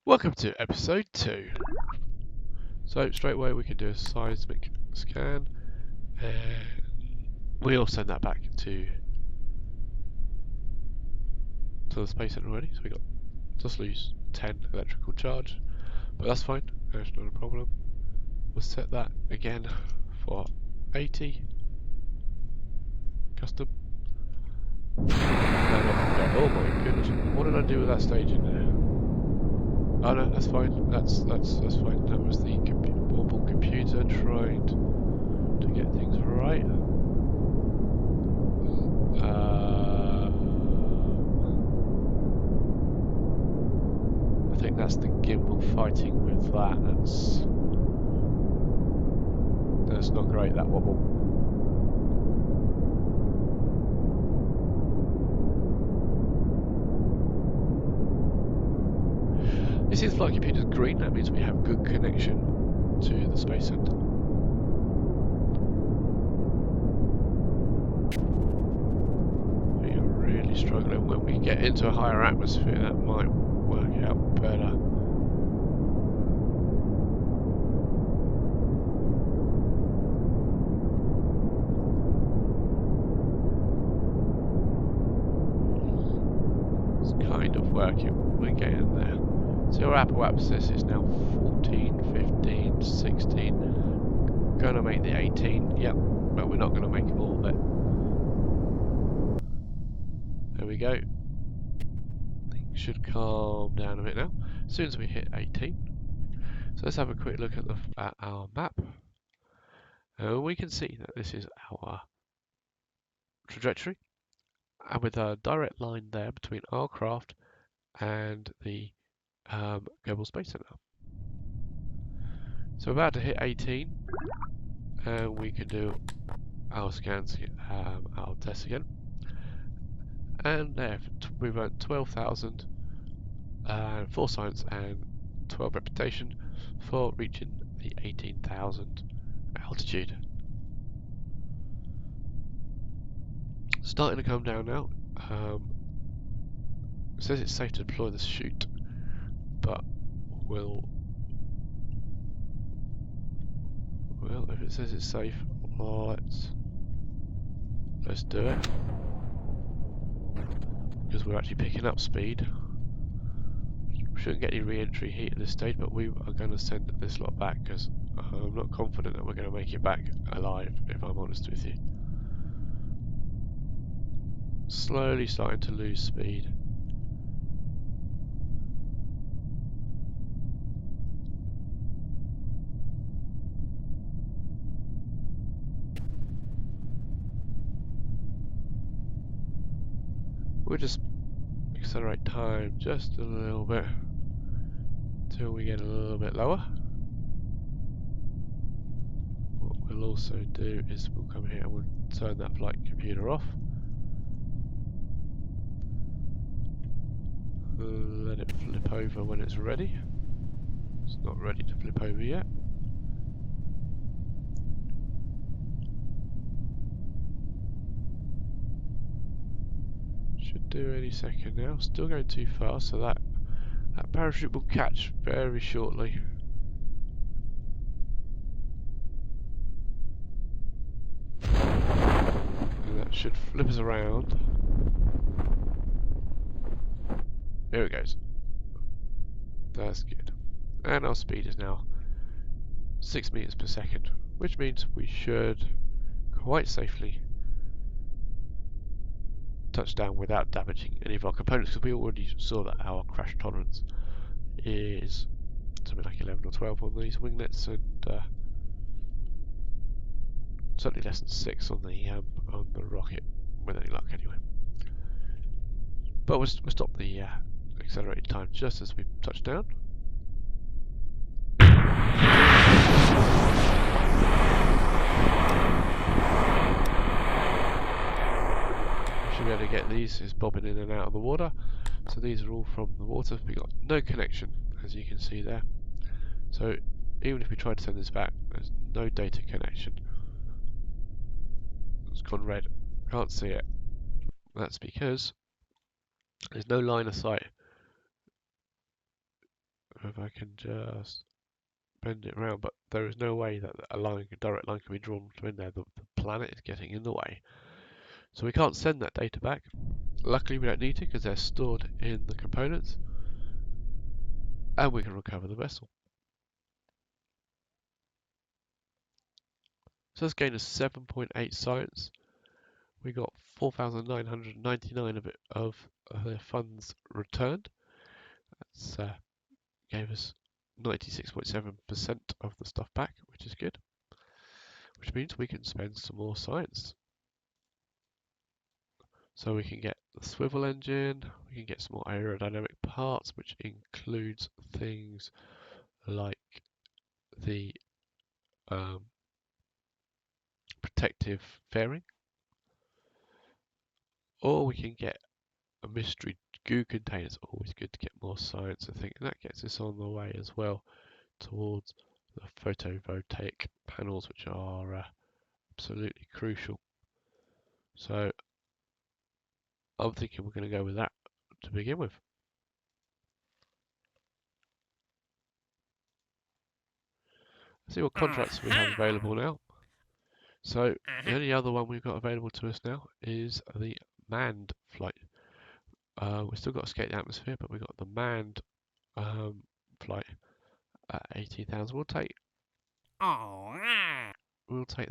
Welcome to episode 2. So straight away we can do a seismic scan and we'll send that back to the space center already. So we got just lose 10 electrical charge, but that's fine, that's not a problem. We'll set that again for 80 custom. And off we go. Oh my goodness, what did I do with that stage in there? Oh no, that's fine. That's fine. That was the mobile computer trying to get things right. I think that's the gimbal fighting with that. That's not great. That wobble. This is flight computer's green. That means we have good connection to the space center. We are really struggling. When we get into a higher atmosphere, that might work out better. It's kind of working. We're getting there. So our apoapsis is now 14, 15, 16. Gonna make the 18, yep, but we're not gonna make all of it. There we go. Things should calm down a bit now, as soon as we hit 18. So let's have a quick look at our map. We can see that this is our trajectory, and with a direct line there between our craft and the Kerbal Space Center. So we're about to hit 18, and we can do our scans, our tests again. And there, we've earned 12,000 for science and 12 reputation for reaching the 18,000 altitude. Starting to come down now. It says it's safe to deploy the chute, but well, if it says it's safe, let's do it, because we're actually picking up speed. We shouldn't get any re-entry heat at this stage, but we are going to send this lot back because I'm not confident that we're going to make it back alive, if I'm honest with you. Slowly starting to lose speed. We'll just accelerate time just a little bit until we get a little bit lower. What we'll also do is we'll come here and we'll turn that flight computer off. Let it flip over when it's ready. It's not ready to flip over yet. Should do any second now. Still going too fast, so that parachute will catch very shortly. And that should flip us around. There it goes. That's good. And our speed is now 6 meters per second, which means we should quite safely touch down without damaging any of our components, because we already saw that our crash tolerance is something like 11 or 12 on these winglets, and certainly less than 6 on the rocket, with any luck anyway. But we'll stop the accelerated time just as we touch down. Should be able to get these is bobbing in and out of the water. So these are all from the water. We've got no connection, as you can see there. So even if we try to send this back, there's no data connection. It's gone red. Can't see it. That's because there's no line of sight if I can just bend it around, but there is no way that a direct line can be drawn to in there. The planet is getting in the way. So we can't send that data back. Luckily we don't need to because they're stored in the components, and we can recover the vessel. So let's gain a 7.8 science. We got 4,999 of it of their funds returned. That's gave us 96.7% of the stuff back, which is good. Which means we can spend some more science. So we can get the swivel engine, we can get some more aerodynamic parts, which includes things like the protective fairing, or we can get a mystery goo container. It's always good to get more science, I think, and that gets us on the way as well towards the photovoltaic panels, which are absolutely crucial. So I'm thinking we're going to go with that to begin with. Let's see what contracts we have available now. So the only other one we've got available to us now is the manned flight. We've still got to escape the atmosphere, but we've got the manned flight at 18,000. We'll take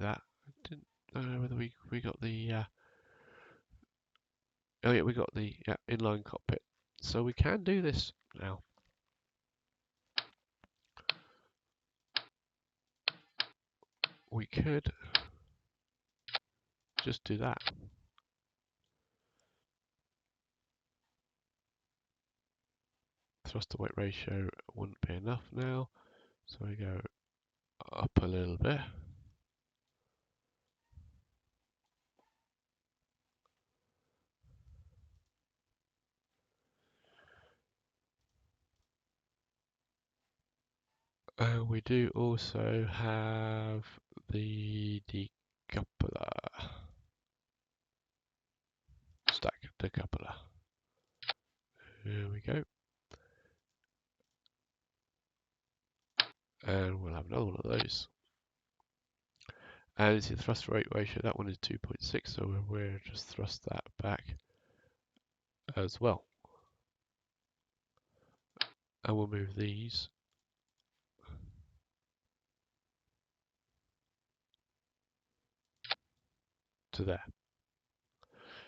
that. I didn't know whether we got the oh yeah, we got the inline cockpit, so we can do this now. We could just do that. Thrust to weight ratio wouldn't be enough now, so we go up a little bit. We do also have the decoupler, stack decoupler. Here we go. And we'll have another one of those. And you see the thrust to weight ratio, that one is 2.6, so we'll just thrust that back as well. And we'll move these to there.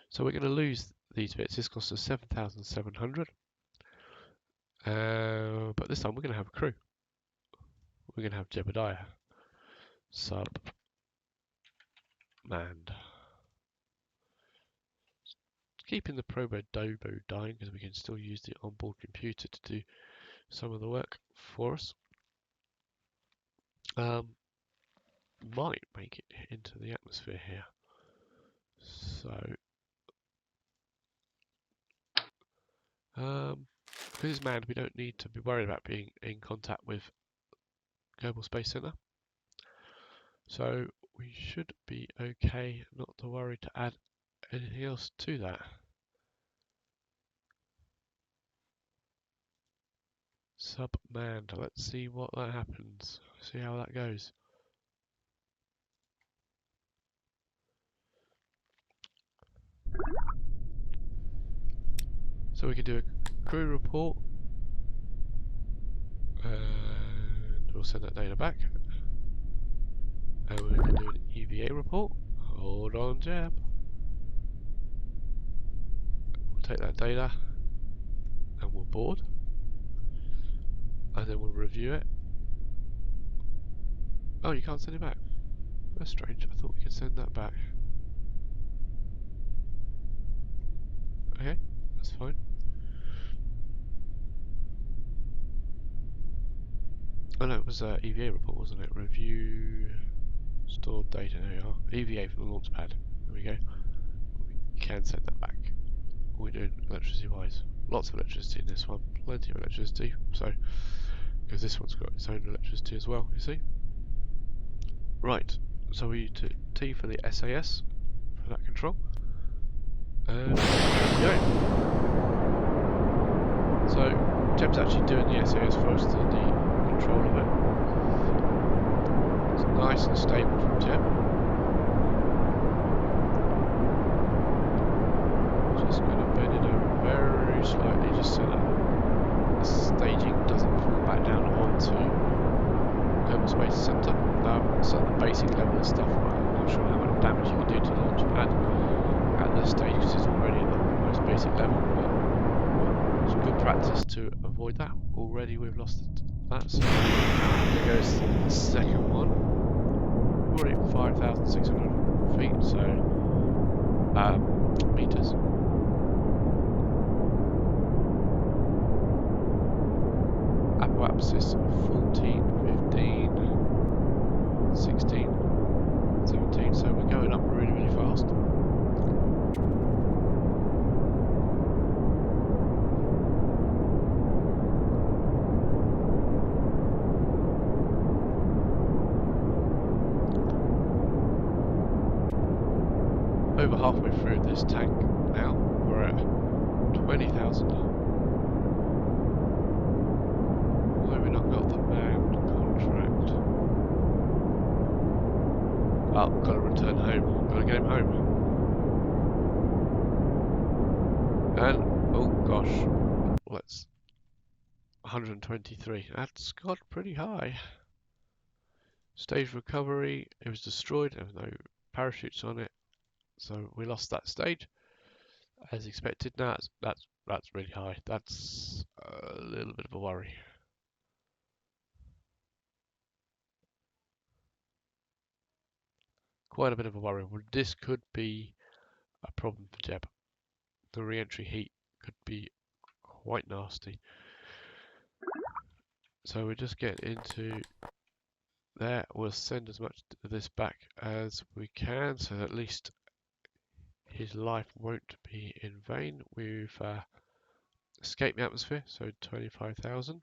So we're going to lose these bits. This costs us 7,700. But this time we're going to have a crew. We're going to have Jebediah sub manned. Keeping the Probo Dobo dying because we can still use the onboard computer to do some of the work for us. Might make it into the atmosphere here. So because it's manned, we don't need to be worried about being in contact with Kerbal Space Center. So we should be okay, not to worry to add anything else to that. Sub-manned, let's see what that happens, see how that goes. So we can do a crew report, and we'll send that data back. And we can do an EVA report. Hold on, Jeb. We'll take that data, and we'll board. And then we'll review it. Oh, you can't send it back. That's strange. I thought we could send that back. Okay, that's fine. Oh no, it was EVA report, wasn't it? Review stored data. There we are. EVA from the launch pad. There we go. We can send that back. What are we doing electricity wise? Lots of electricity in this one. Plenty of electricity. So, because this one's got its own electricity as well, you see? Right, so we need to T for the SAS for that control. And there we go. So Jeb's actually doing the SAS for us to the control of it. It's nice and stable from Jeb. Just going to bend it over very slightly just so that the staging doesn't fall back down onto Kerbal Space Center. So the basic level of stuff, I'm not sure how much damage you can do to the launch pad at this stage because it's already at the most basic level, but it's good practice to avoid that. Already we've lost that, so there goes the second one. We're already at 5,600 feet, so meters. Apoapsis 14, 15, 16, 17, so we're going up really, really fast. Over halfway through this tank now, we're at 20,000. Why have we not got the manned contract? Oh, gotta return home. Gotta get him home. And, oh gosh, let's 123. That's got pretty high. Stage recovery, it was destroyed, there was no parachutes on it, so we lost that stage as expected. Now that's really high. That's a little bit of a worry. Quite a bit of a worry. Well, this could be a problem for Jeb. The re-entry heat could be quite nasty. So we just get into there. We'll send as much of this back as we can, so at least his life won't be in vain. We've escaped the atmosphere, so 25,000.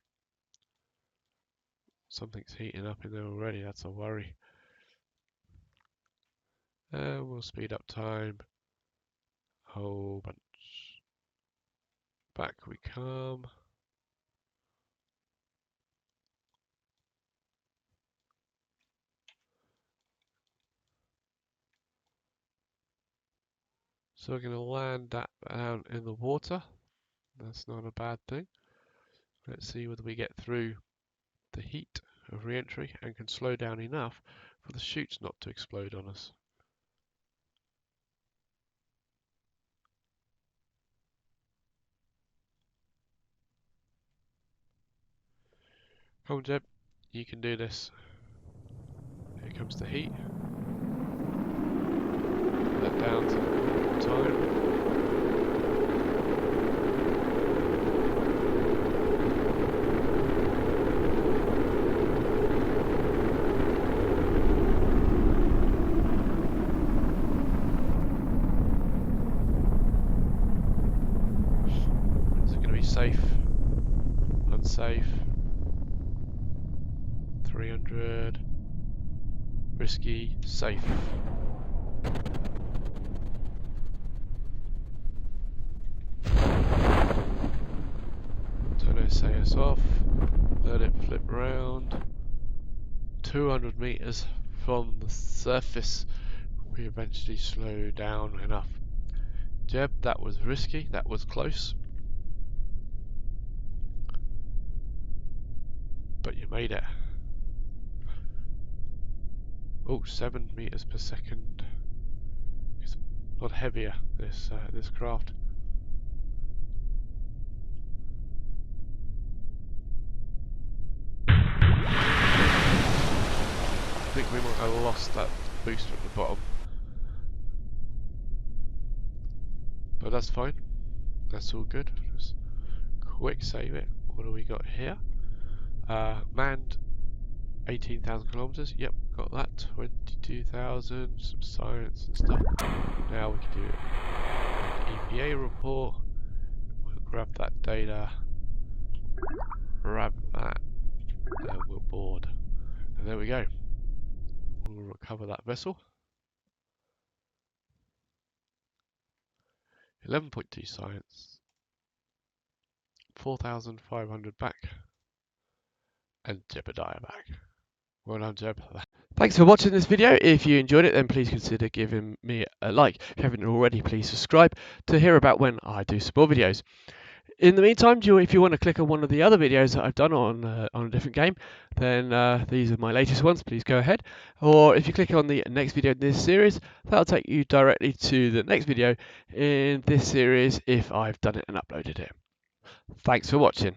Something's heating up in there already. That's a worry. We'll speed up time. Whole bunch. Back we come. So we're going to land that down in the water. That's not a bad thing. Let's see whether we get through the heat of re-entry and can slow down enough for the chutes not to explode on us. Come on, Jeb, you can do this. Here comes the heat. Put that down to time. Is it going to be safe? Unsafe? 300. Risky, safe. Turn SAS off, let it flip round. 200 meters from the surface, we eventually slow down enough. Jeb, that was risky, that was close. But you made it. Oh, 7 meters per second. It's a lot heavier, this craft. I think we might have lost that booster at the bottom. But that's fine. That's all good. Just quick save it. What do we got here? Manned 18,000 kilometers. Yep, got that. 22,000. Some science and stuff. Now we can do an EPA report. We'll grab that data. Grab that. And we'll board. And there we go. We'll recover that vessel. 11.2 science. 4,500 back. And Jebediah back. Well done, Jeb. Thanks for watching this video. If you enjoyed it, then please consider giving me a like. If you haven't already, please subscribe to hear about when I do some more videos. In the meantime, if you want to click on one of the other videos that I've done on a different game, then these are my latest ones. Please go ahead. Or if you click on the next video in this series, that'll take you directly to the next video in this series if I've done it and uploaded it. Thanks for watching.